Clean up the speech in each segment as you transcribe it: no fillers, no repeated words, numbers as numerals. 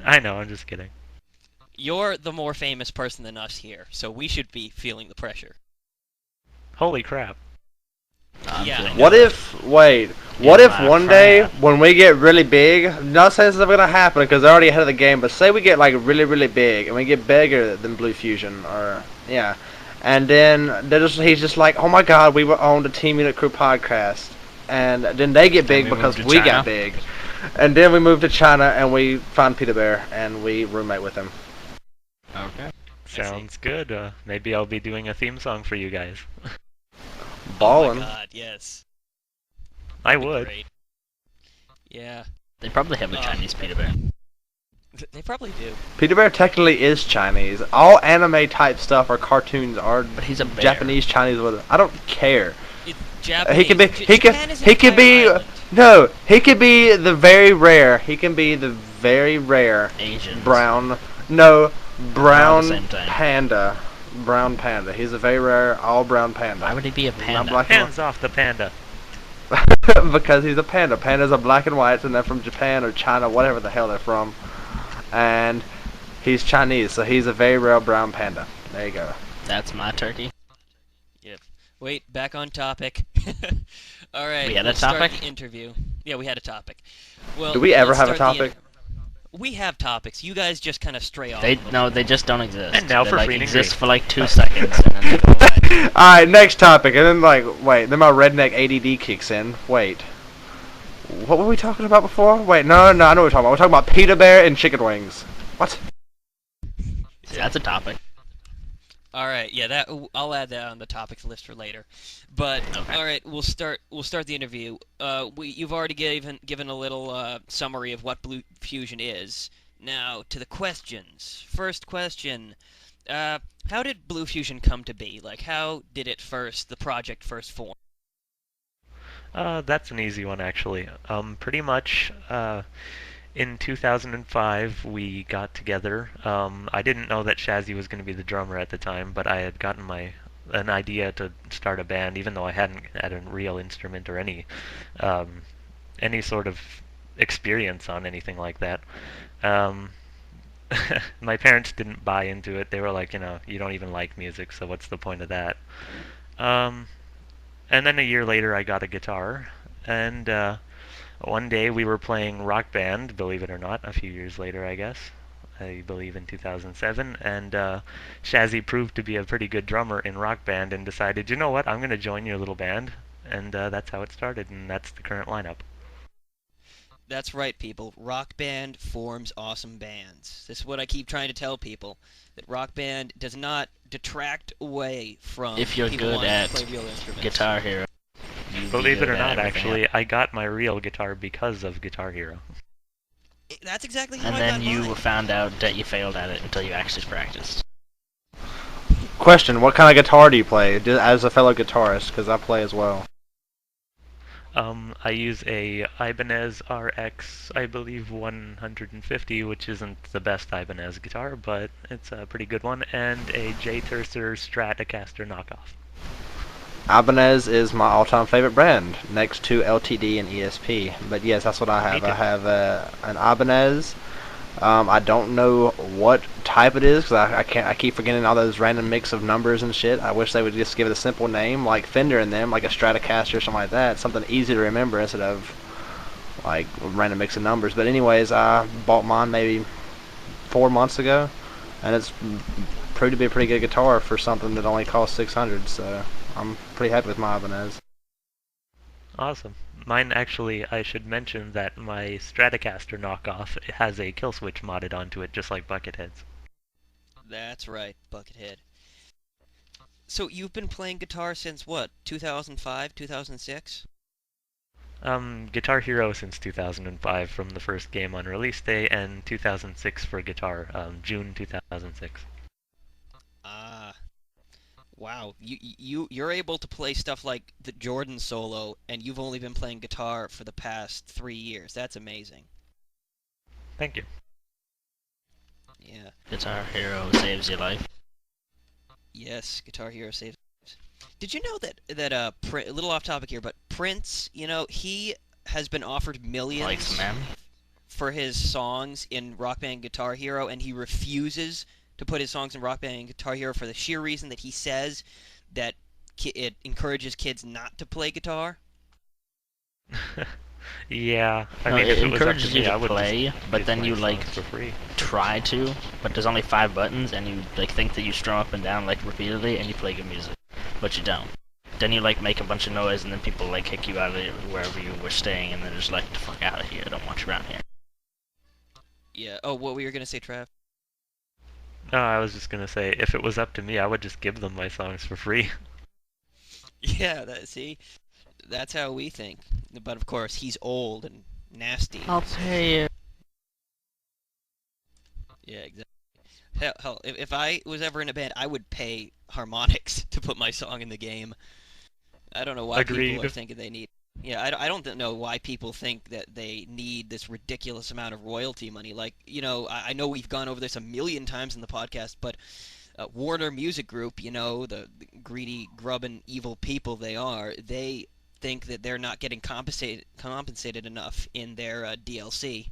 I know, I'm just kidding. You're the more famous person than us here, so we should be feeling the pressure. Holy crap. I'm Yeah, I feeling know, What it. right? if, wait, what In if my one day crown. when we get really big, not saying this is ever gonna happen because they're already ahead of the game, but say we get like really, really big and we get bigger than Bluefusion, or yeah, and then he's just like, oh my god, we were on the Team Unit Crew podcast, and then they get Then big we move because to we China. got big, and then we move to China and we find Peter Bear and we roommate with him. Okay. Sounds good. Maybe I'll be doing a theme song for you guys. Oh my Ballin'. god, yes. I That'd be would. great. Yeah. They probably have a Chinese Peter Bear. They probably do. Peter Bear technically is Chinese. All anime type stuff or cartoons are But he's a bear. Japanese, Chinese. With I don't care. It's Japanese. He could be. He could. Japan is an He could be. entire island. No. He could be the very rare. He can be the very rare Asians. brown. No. Brown same thing. panda. Brown panda. He's a very rare all brown panda. Why would he be a Not panda? black and Hands off the panda. white. Because he's a panda. Pandas are black and white, and they're from Japan or China, whatever the hell they're from. And he's Chinese, so he's a very rare brown panda. There you go. That's my turkey. Yep. Wait, back on topic. All right. We had a let's start topic? the interview. Yeah, we had a topic. Well, Do we ever let's have a start the topic? we have topics. You guys just kind of stray off. They a little no, bit. they just don't exist. And now they for like free and exist green. for like 2 seconds and then they go away. Alright, next topic. And then, like, wait, then my redneck ADD kicks in. Wait. What were we talking about before? Wait, no, I know what we're talking about. We're talking about Peter Bear and chicken wings. What? That's a topic. All right. Yeah, that I'll add that on the topics list for later. But Okay. all right, we'll start the interview. You've already given a little summary of what Bluefusion is. Now to the questions. First question. How did Bluefusion come to be? Like, how did the project first form? That's an easy one, actually. Pretty much, in 2005, we got together. I didn't know that Shazzy was going to be the drummer at the time, but I had gotten an idea to start a band, even though I hadn't had a real instrument or any sort of experience on anything like that. Um, my parents didn't buy into it. They were like, you don't even like music, so what's the point of that? Um, and then a year later, I got a guitar, and one day we were playing Rock Band, believe it or not, a few years later, I guess. I believe in 2007, and Shazzy proved to be a pretty good drummer in Rock Band and decided, you know what, I'm going to join your little band, and that's how it started, and that's the current lineup. That's right, people. Rock Band forms awesome bands. This is what I keep trying to tell people. That Rock Band does not detract away from If you're people good wanting at to play real instruments. Guitar Hero. Believe it or not, actually, I got my real guitar because of Guitar Hero. That's exactly how And I then got you mine. found out that you failed at it until you actually practiced. Question, what kind of guitar do you play? As a fellow guitarist, because I play as well. I use a Ibanez RX, I believe 150, which isn't the best Ibanez guitar, but it's a pretty good one, and a J. Tercer Stratocaster knockoff. Ibanez is my all-time favorite brand, next to LTD and ESP. But yes, that's what I have. Me too. I have an Ibanez. I don't know what type it is because I keep forgetting all those random mix of numbers and shit. I wish they would just give it a simple name like Fender in them, like a Stratocaster or something like that. Something easy to remember instead of like a random mix of numbers. But anyways, I bought mine maybe 4 months ago, and it's proved to be a pretty good guitar for something that only costs 600. So I'm pretty happy with my Ibanez. Awesome. Mine actually, I should mention that my Stratocaster knockoff has a kill switch modded onto it, just like Buckethead's. That's right, Buckethead. So you've been playing guitar since what? 2005, 2006? Guitar Hero since 2005 from the first game on release day, and 2006 for guitar, June 2006. Ah. Wow, you're able to play stuff like the Jordan solo, and you've only been playing guitar for the past 3 years. That's amazing. Thank you. Yeah. Guitar Hero saves your life. Yes, Guitar Hero saves. Did you know that a little off topic here, but Prince, he has been offered millions Likes men. for his songs in Rock Band Guitar Hero, and he refuses to put his songs in Rock Band Guitar Hero for the sheer reason that he says that it encourages kids not to play guitar. Yeah, I No, mean, it if it was up to encourages you me, I to would play, just but use then my you like songs for free. try to, but there's only 5 buttons, and you like think that you strum up and down like repeatedly, and you play good music, but you don't. Then you like make a bunch of noise, and then people like kick you out of wherever you were staying, and then just like, the fuck out of here, I don't want you around here. Yeah. Oh, what were you gonna say, Trav? No, I was just gonna say, if it was up to me, I would just give them my songs for free. Yeah. See, that's how we think. But of course, he's old and nasty. I'll pay you. Yeah, exactly. Hell, if I was ever in a band, I would pay harmonics to put my song in the game. I don't know why people are Agreed. thinking they need. Yeah, I don't know why people think that they need this ridiculous amount of royalty money. Like, I know we've gone over this a million times in the podcast, but Warner Music Group, the greedy, grubbing, evil people they are, they think that they're not getting compensated enough in their DLC.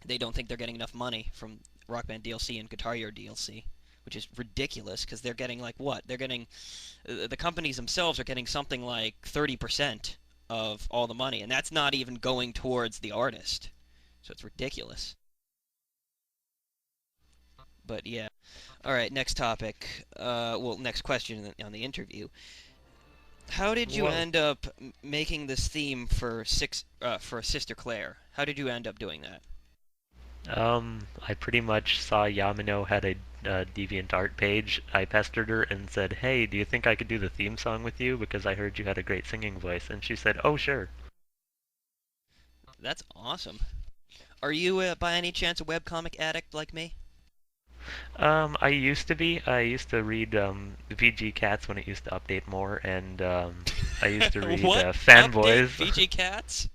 They don't think they're getting enough money from Rock Band DLC and Guitar Hero DLC, which is ridiculous because they're getting like what? They're getting the companies themselves are getting something like 30% of all the money, and that's not even going towards the artist. So it's ridiculous. But yeah. All right, next topic. Next question on the interview. How did you Whoa. end up making this theme for Sister Claire? How did you end up doing that? I pretty much saw Yamino had a DeviantArt page. I pestered her and said, "Hey, do you think I could do the theme song with you? Because I heard you had a great singing voice." And she said, "Oh, sure." That's awesome. Are you, by any chance, a webcomic addict like me? I used to be. I used to read VG Cats when it used to update more, and I used to read What? Update Fanboys. VG Cats?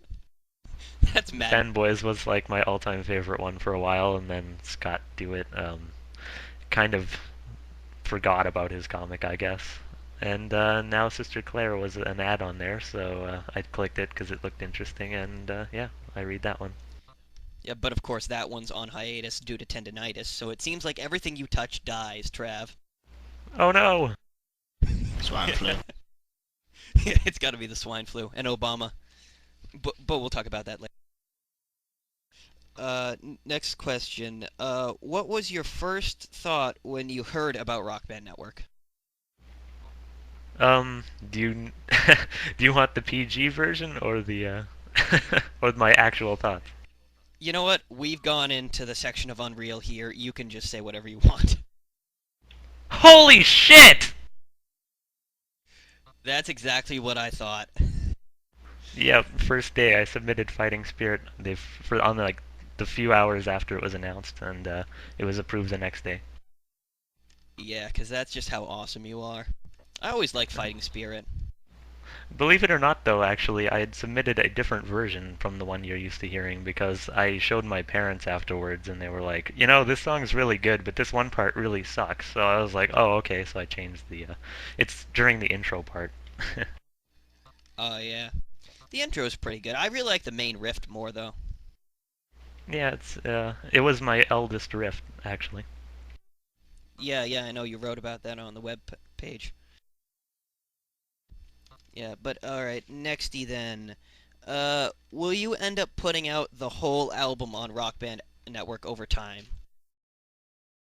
That's mad. Fanboys was like my all-time favorite one for a while, and then Scott Dewitt kind of forgot about his comic, I guess. And now Sister Claire was an ad on there, so I clicked it because it looked interesting, and yeah, I read that one. Yeah, but of course that one's on hiatus due to tendinitis, so it seems like everything you touch dies, Trav. Oh no! Swine flu. It's got to be the swine flu and Obama. But we'll talk about that later. Next question. What was your first thought when you heard about Rock Band Network? Do you do you want the PG version or the or my actual thoughts? You know what? We've gone into the section of Unreal here. You can just say whatever you want. Holy shit! That's exactly what I thought. Yeah, first day I submitted Fighting Spirit. On like the few hours after it was announced, and it was approved the next day. Yeah, because that's just how awesome you are. I always like Fighting Spirit. Believe it or not, though, actually, I had submitted a different version from the one you're used to hearing because I showed my parents afterwards, and they were like, this song's really good, but this one part really sucks. So I was like, oh, okay, so I changed the, it's during the intro part. Oh, yeah. The intro is pretty good. I really like the main riff more, though. Yeah, it was my eldest riff, actually. Yeah, I know you wrote about that on the web page. Yeah, but alright, nexty then. Will you end up putting out the whole album on Rock Band Network over time?